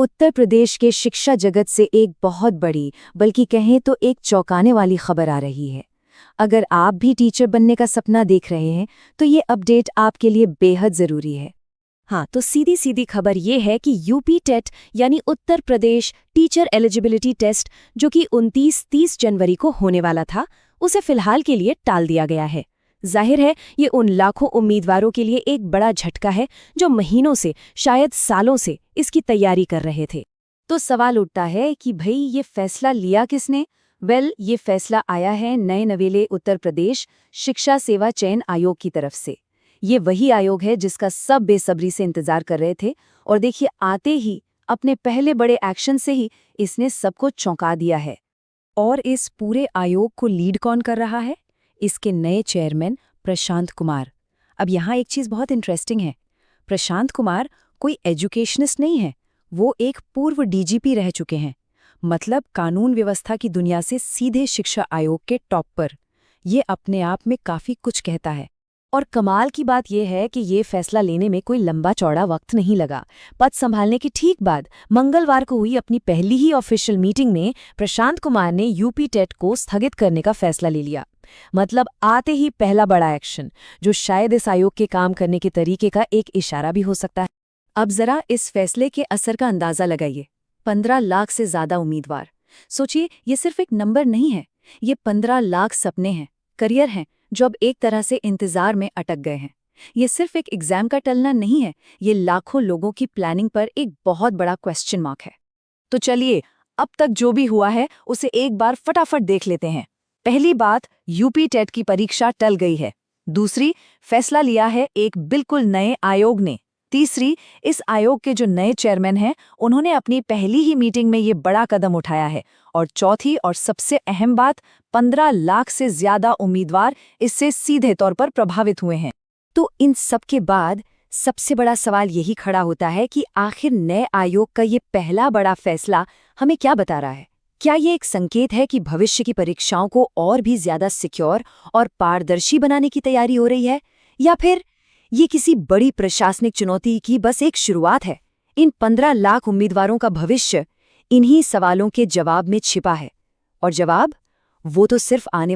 उत्तर प्रदेश के शिक्षा जगत से एक बहुत बड़ी, बल्कि कहें तो एक चौंकाने वाली खबर आ रही है। अगर आप भी टीचर बनने का सपना देख रहे हैं, तो ये अपडेट आपके लिए बेहद ज़रूरी है। हाँ, तो सीधी सीधी खबर ये है कि यूपी टेट यानी Uttar Pradesh teacher eligibility test, जो कि 29-30 जनवरी को होने वाला था, उसे फिलहाल के लिए टाल दिया गया है। जाहिर है, ये उन लाखों उम्मीदवारों के लिए एक बड़ा झटका है जो महीनों से, शायद सालों से इसकी तैयारी कर रहे थे। तो सवाल उठता है कि भाई ये फैसला लिया किसने? ये फैसला आया है नए नवेले उत्तर प्रदेश शिक्षा सेवा चयन आयोग की तरफ से। ये वही आयोग है जिसका सब बेसब्री से इंतजार कर रहे थे, और देखिए आते ही अपने पहले बड़े एक्शन से ही इसने सबको चौंका दिया है। और इस पूरे आयोग को लीड कौन कर रहा है? इसके नए चेयरमैन प्रशांत कुमार। अब यहाँ एक चीज़ बहुत इंटरेस्टिंग है। प्रशांत कुमार कोई एजुकेशनिस्ट नहीं है, वो एक पूर्व डीजीपी रह चुके हैं। मतलब कानून व्यवस्था की दुनिया से सीधे शिक्षा आयोग के टॉप पर। ये अपने आप में काफ़ी कुछ कहता है। और कमाल की बात यह है कि ये फैसला लेने में कोई लंबा चौड़ा वक्त नहीं लगा। पद संभालने के ठीक बाद मंगलवार को हुई अपनी पहली ही ऑफिशियल मीटिंग में प्रशांत कुमार ने यूपी टेट को स्थगित करने का फैसला ले लिया। मतलब आते ही पहला बड़ा एक्शन, जो शायद इस आयोग के काम करने के तरीके का एक इशारा भी हो सकता है। अब जरा इस फैसले के असर का अंदाजा लगाइए। 15 लाख से ज्यादा उम्मीदवार। सोचिए, ये सिर्फ एक नंबर नहीं है, ये 15 लाख सपने हैं, करियर हैं, जो अब एक तरह से इंतजार में अटक गए हैं। ये सिर्फ एक एग्जाम का टलना नहीं है, ये लाखों लोगों की प्लानिंग पर एक बहुत बड़ा क्वेश्चन मार्क है। तो चलिए, अब तक जो भी हुआ है उसे एक बार फटाफट देख लेते हैं। पहली बात, यूपी टेट की परीक्षा टल गई है। दूसरी, फैसला लिया है एक बिल्कुल नए आयोग ने। तीसरी, इस आयोग के जो नए चेयरमैन हैं, उन्होंने अपनी पहली ही मीटिंग में ये बड़ा कदम उठाया है। और चौथी और सबसे अहम बात, 15 लाख से ज्यादा उम्मीदवार इससे सीधे तौर पर प्रभावित हुए हैं। तो इन सब के बाद सबसे बड़ा सवाल यही खड़ा होता है कि आखिर नए आयोग का ये पहला बड़ा फैसला हमें क्या बता रहा है? क्या ये एक संकेत है कि भविष्य की परीक्षाओं को और भी ज्यादा सिक्योर और पारदर्शी बनाने की तैयारी हो रही है? या फिर ये किसी बड़ी प्रशासनिक चुनौती की बस एक शुरुआत है? इन 15 लाख उम्मीदवारों का भविष्य इन्हीं सवालों के जवाब में छिपा है। और जवाब वो तो सिर्फ आने